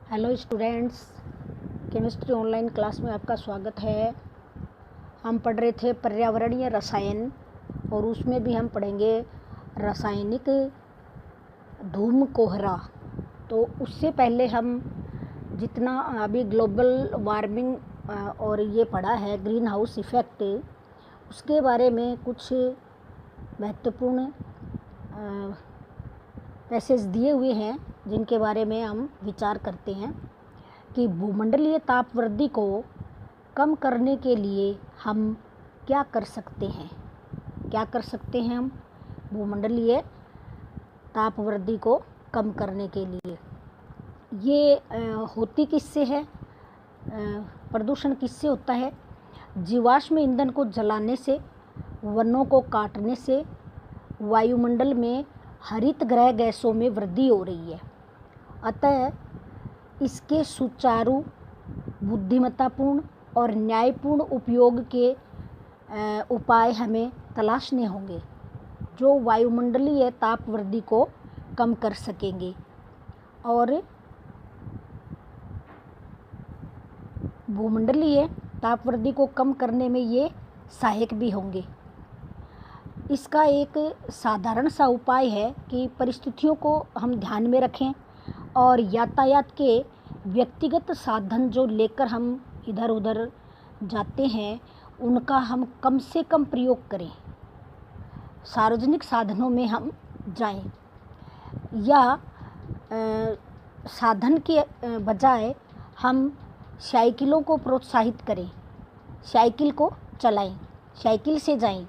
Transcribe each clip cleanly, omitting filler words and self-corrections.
Hello students, chemistry online class में आपका स्वागत है। हम पढ़ रहे थे पर्यावरणीय रसायन और उसमें भी हम पढ़ेंगे रासायनिक धूम कोहरा। तो उससे पहले हम जितना अभी ग्लोबल वार्मिंग और ये पढ़ा है ग्रीन हाउस इफ़ेक्ट, उसके बारे में कुछ महत्वपूर्ण पैसेज दिए हुए हैं जिनके बारे में हम विचार करते हैं कि भूमंडलीय ताप वृद्धि को कम करने के लिए हम क्या कर सकते हैं हम भूमंडलीय ताप वृद्धि को कम करने के लिए। ये होती किससे है, प्रदूषण किससे होता है? जीवाश्म ईंधन को जलाने से, वनों को काटने से वायुमंडल में हरित गृह गैसों में वृद्धि हो रही है। अतः इसके सुचारू, बुद्धिमत्तापूर्ण और न्यायपूर्ण उपयोग के उपाय हमें तलाशने होंगे जो वायुमंडलीय ताप वृद्धि को कम कर सकेंगे और भूमंडलीय ताप वृद्धि को कम करने में ये सहायक भी होंगे। इसका एक साधारण सा उपाय है कि परिस्थितियों को हम ध्यान में रखें और यातायात के व्यक्तिगत साधन जो लेकर हम इधर उधर जाते हैं उनका हम कम से कम प्रयोग करें। सार्वजनिक साधनों में हम जाएं या साधन के बजाय हम साइकिलों को प्रोत्साहित करें, साइकिल को चलाएं, साइकिल से जाएं।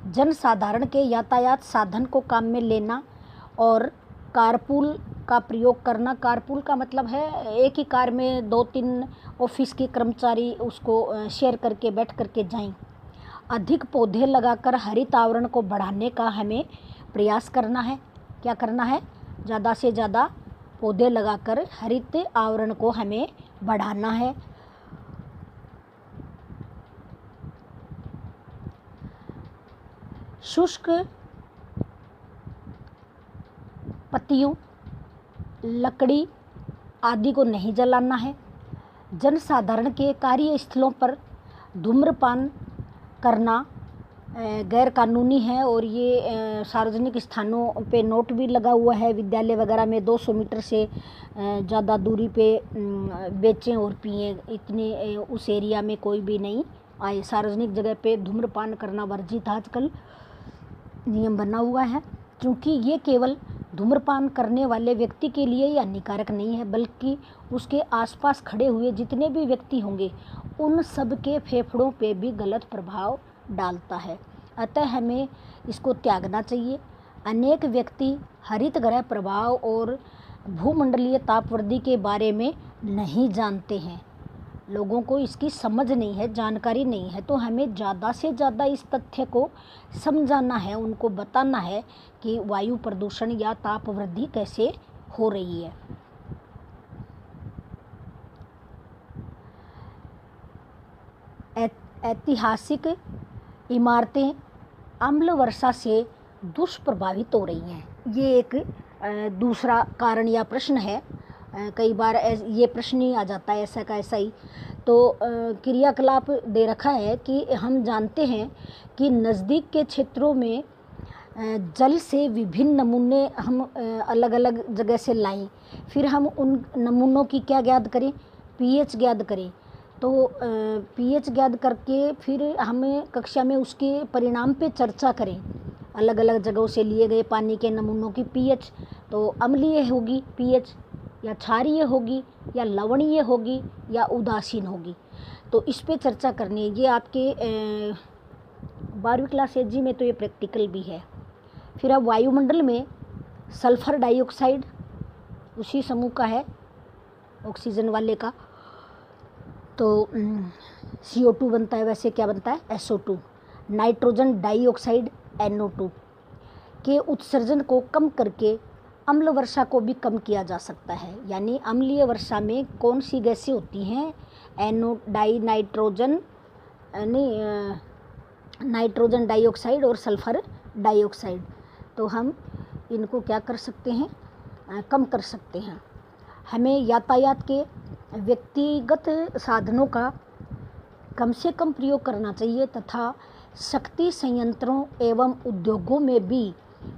जनसाधारण के यातायात साधन को काम में लेना और कारपूल का प्रयोग करना। कारपूल का मतलब है एक ही कार में 2-3 ऑफिस के कर्मचारी उसको शेयर करके बैठ करके जाएं। अधिक पौधे लगाकर हरित आवरण को बढ़ाने का हमें प्रयास करना है। क्या करना है? ज़्यादा से ज़्यादा पौधे लगाकर हरित आवरण को हमें बढ़ाना है। शुष्क पत्तियों, लकड़ी आदि को नहीं जलाना है। जनसाधारण के कार्यस्थलों पर धूम्रपान करना गैर कानूनी है और ये सार्वजनिक स्थानों पे नोट भी लगा हुआ है। विद्यालय वगैरह में 200 मीटर से ज़्यादा दूरी पे बेचें और पिएं, इतने उस एरिया में कोई भी नहीं आए। सार्वजनिक जगह पे धूम्रपान करना वर्जित आजकल नियम बना हुआ है, क्योंकि ये केवल धूम्रपान करने वाले व्यक्ति के लिए ही हानिकारक नहीं है बल्कि उसके आसपास खड़े हुए जितने भी व्यक्ति होंगे उन सब के फेफड़ों पे भी गलत प्रभाव डालता है। अतः हमें इसको त्यागना चाहिए। अनेक व्यक्ति हरित गृह प्रभाव और भूमंडलीय ताप वृद्धि के बारे में नहीं जानते हैं। लोगों को इसकी समझ नहीं है, जानकारी नहीं है, तो हमें ज़्यादा से ज़्यादा इस तथ्य को समझाना है, उनको बताना है कि वायु प्रदूषण या ताप वृद्धि कैसे हो रही है। ऐतिहासिक इमारतें अम्ल वर्षा से दुष्प्रभावित हो रही हैं। ये एक दूसरा कारण या प्रश्न है। कई बार ये प्रश्न ही आ जाता है ऐसा का ऐसा ही। तो क्रियाकलाप दे रखा है कि हम जानते हैं कि नज़दीक के क्षेत्रों में जल से विभिन्न नमूने हम अलग अलग जगह से लाएं, फिर हम उन नमूनों की क्या ज्ञात करें? पीएच ज्ञात करें। तो पीएच ज्ञात करके फिर हमें कक्षा में उसके परिणाम पे चर्चा करें। अलग अलग जगहों से लिए गए पानी के नमूनों की पीएच तो अम्लीय होगी पीएच, या क्षारीय होगी, या लवणीय होगी, या उदासीन होगी। तो इस पे चर्चा करनी है। ये आपके 12वीं क्लास एजी में तो ये प्रैक्टिकल भी है। फिर अब वायुमंडल में सल्फर डाइऑक्साइड उसी समूह का है, ऑक्सीजन वाले का। तो CO2 बनता है, वैसे क्या बनता है? SO2। नाइट्रोजन डाइऑक्साइड NO2 के उत्सर्जन को कम करके अम्ल वर्षा को भी कम किया जा सकता है। यानी अम्लीय वर्षा में कौन सी गैसें होती हैं? नाइट्रोजन डाइऑक्साइड और सल्फर डाइऑक्साइड। तो हम इनको क्या कर सकते हैं? कम कर सकते हैं। हमें यातायात के व्यक्तिगत साधनों का कम से कम प्रयोग करना चाहिए तथा शक्ति संयंत्रों एवं उद्योगों में भी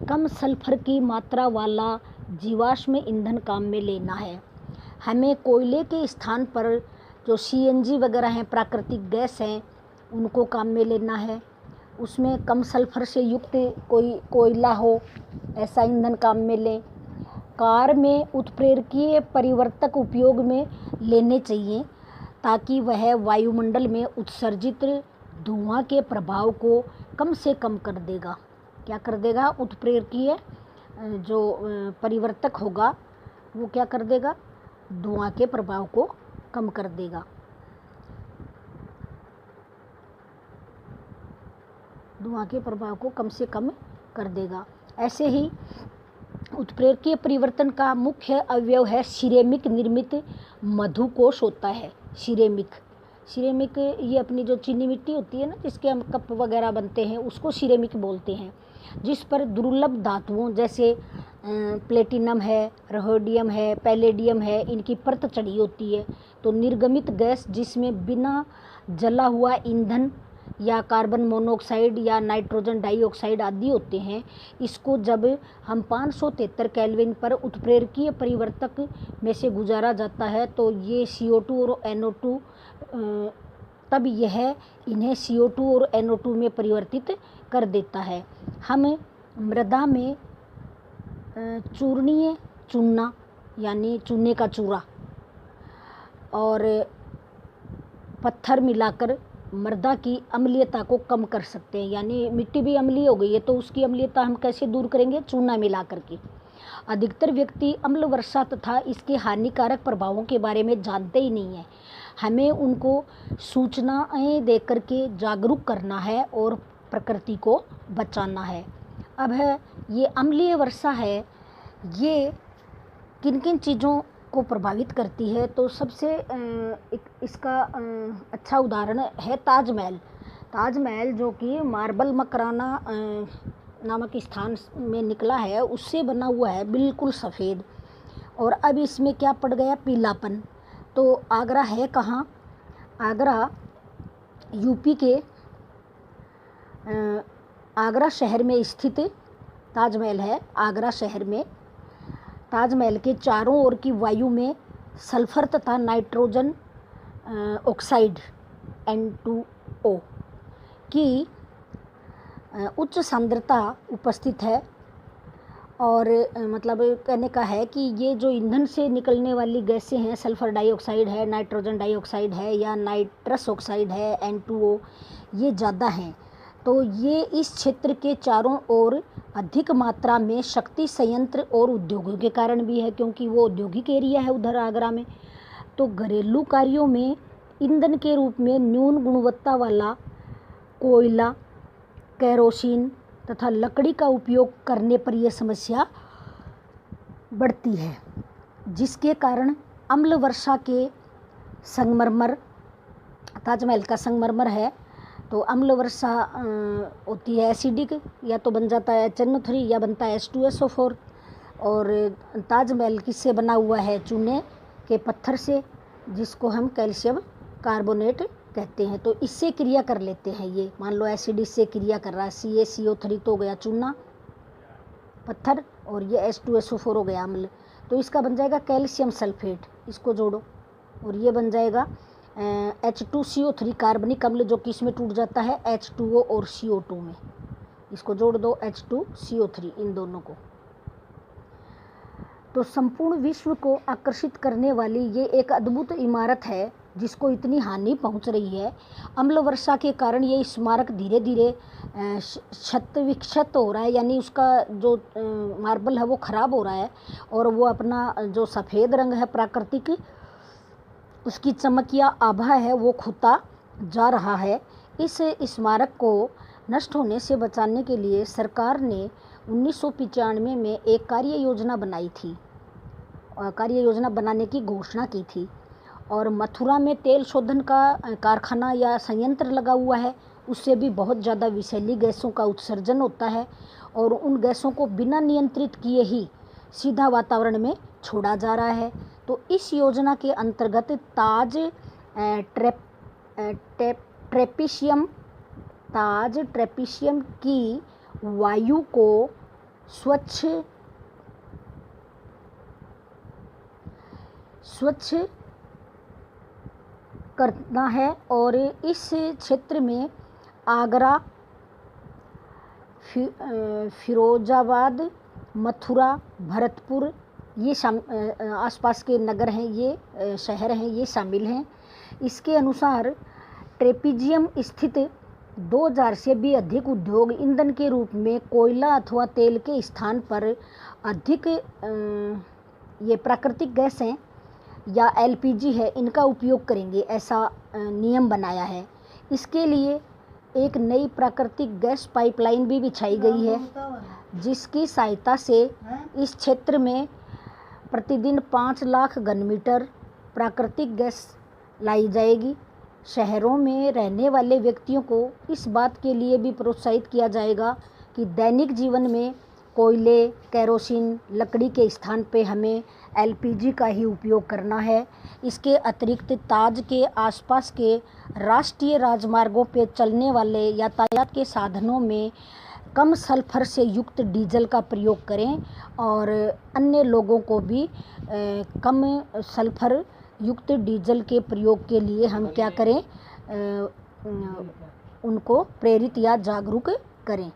कम सल्फर की मात्रा वाला जीवाश्म ईंधन काम में लेना है। हमें कोयले के स्थान पर जो सीएनजी वगैरह हैं, प्राकृतिक गैस हैं, उनको काम में लेना है। उसमें कम सल्फर से युक्त कोई कोयला हो, ऐसा ईंधन काम में लें। कार में उत्प्रेरकीय परिवर्तक उपयोग में लेने चाहिए ताकि वह वायुमंडल में उत्सर्जित धुआं के प्रभाव को कम से कम कर देगा। क्या कर देगा? उत्प्रेरकीय जो परिवर्तक होगा वो क्या कर देगा? धुआं के प्रभाव को कम कर देगा। धुआं के प्रभाव को कम से कम कर देगा। ऐसे ही उत्प्रेरकीय परिवर्तन का मुख्य अवयव है सिरेमिक निर्मित मधुकोश होता है। सिरेमिक ये अपनी जो चीनी मिट्टी होती है ना, जिसके हम कप वगैरह बनते हैं, उसको सिरेमिक बोलते हैं, जिस पर दुर्लभ धातुओं जैसे प्लेटिनम है, रोडियम है, पैलेडियम है, इनकी परत चढ़ी होती है। तो निर्गमित गैस जिसमें बिना जला हुआ ईंधन या कार्बन मोनोऑक्साइड या नाइट्रोजन डाइऑक्साइड आदि होते हैं, इसको जब हम 573 केल्विन पर उत्प्रेरकीय परिवर्तक में से गुजारा जाता है तो ये CO2 और NO2 तब यह इन्हें CO2 और NO2 में परिवर्तित कर देता है। हम मृदा में चूर्णीय चूना यानी चूने का चूरा और पत्थर मिलाकर मृदा की अम्लीयता को कम कर सकते हैं। यानी मिट्टी भी अम्लीय हो गई है तो उसकी अम्लीयता हम कैसे दूर करेंगे? चूना मिला करके। अधिकतर व्यक्ति अम्ल वर्षा तथा इसके हानिकारक प्रभावों के बारे में जानते ही नहीं हैं। हमें उनको सूचनाएं दे करके जागरूक करना है और प्रकृति को बचाना है। अब है ये अम्लीय वर्षा है, ये किन किन चीज़ों को प्रभावित करती है? तो सबसे इसका अच्छा उदाहरण है ताजमहल। ताजमहल जो कि मार्बल मकराना नामक स्थान में निकला है, उससे बना हुआ है, बिल्कुल सफ़ेद। और अब इसमें क्या पड़ गया? पीलापन। तो आगरा है कहाँ? आगरा यूपी के आगरा शहर में स्थित ताजमहल है। आगरा शहर में ताजमहल के चारों ओर की वायु में सल्फर तथा नाइट्रोजन ऑक्साइड N2O की उच्च सांद्रता उपस्थित है। और मतलब कहने का है कि ये जो ईंधन से निकलने वाली गैसें हैं, सल्फर डाइऑक्साइड है, नाइट्रोजन डाइऑक्साइड है या नाइट्रस ऑक्साइड है N2O, ये ज़्यादा हैं। तो ये इस क्षेत्र के चारों ओर अधिक मात्रा में शक्ति संयंत्र और उद्योगों के कारण भी है, क्योंकि वो औद्योगिक एरिया है उधर आगरा में। तो घरेलू कार्यों में ईंधन के रूप में न्यून गुणवत्ता वाला कोयला, केरोसिन तथा लकड़ी का उपयोग करने पर यह समस्या बढ़ती है, जिसके कारण अम्ल वर्षा के संगमरमर, ताजमहल का संगमरमर है, तो अम्ल वर्षा होती है एसिडिक, या तो बन जाता है HNO3 या बनता है H2SO4। और ताजमहल किससे बना हुआ है? चूने के पत्थर से, जिसको हम कैल्शियम कार्बोनेट कहते हैं। तो इससे क्रिया कर लेते हैं ये। मान लो एसिड इससे क्रिया कर रहा है, CaCO3 तो हो गया चूना पत्थर, और ये H2SO4 हो गया अम्ल। तो इसका बन जाएगा कैल्शियम सल्फेट, इसको जोड़ो, और ये बन जाएगा H2CO3 कार्बनिक अम्ल, जो कि इसमें टूट जाता है H2O और CO2 में। इसको जोड़ दो H2CO3, इन दोनों को। तो संपूर्ण विश्व को आकर्षित करने वाली ये एक अद्भुत इमारत है जिसको इतनी हानि पहुंच रही है। अम्ल वर्षा के कारण ये स्मारक धीरे धीरे क्षत विक्षत हो रहा है, यानी उसका जो मार्बल है वो ख़राब हो रहा है, और वो अपना जो सफ़ेद रंग है प्राकृतिक, उसकी चमक या आभा है, वो खोता जा रहा है। इस स्मारक को नष्ट होने से बचाने के लिए सरकार ने 1995 में एक कार्य योजना बनाई थी, और कार्य योजना बनाने की घोषणा की थी। और मथुरा में तेल शोधन का कारखाना या संयंत्र लगा हुआ है, उससे भी बहुत ज़्यादा विषैली गैसों का उत्सर्जन होता है, और उन गैसों को बिना नियंत्रित किए ही सीधा वातावरण में छोड़ा जा रहा है, तो इस योजना के अंतर्गत ताज ट्रेपीशियम की वायु को स्वच्छ करना है और इस क्षेत्र में आगरा, फिरोजाबाद, मथुरा, भरतपुर ये आसपास के नगर हैं, ये शहर हैं, ये शामिल हैं। इसके अनुसार ट्रेपीजियम स्थित 2000 से भी अधिक उद्योग ईंधन के रूप में कोयला अथवा तेल के स्थान पर अधिक ये प्राकृतिक गैस हैं या एलपीजी है, इनका उपयोग करेंगे, ऐसा नियम बनाया है। इसके लिए एक नई प्राकृतिक गैस पाइपलाइन भी बिछाई गई है, जिसकी सहायता से इस क्षेत्र में प्रतिदिन 5 लाख घन मीटर प्राकृतिक गैस लाई जाएगी। शहरों में रहने वाले व्यक्तियों को इस बात के लिए भी प्रोत्साहित किया जाएगा कि दैनिक जीवन में कोयले, केरोसिन, लकड़ी के स्थान पे हमें एलपीजी का ही उपयोग करना है। इसके अतिरिक्त ताज के आसपास के राष्ट्रीय राजमार्गों पे चलने वाले यातायात के साधनों में कम सल्फर से युक्त डीजल का प्रयोग करें और अन्य लोगों को भी कम सल्फर युक्त डीजल के प्रयोग के लिए हम क्या करें, उनको प्रेरित या जागरूक करें।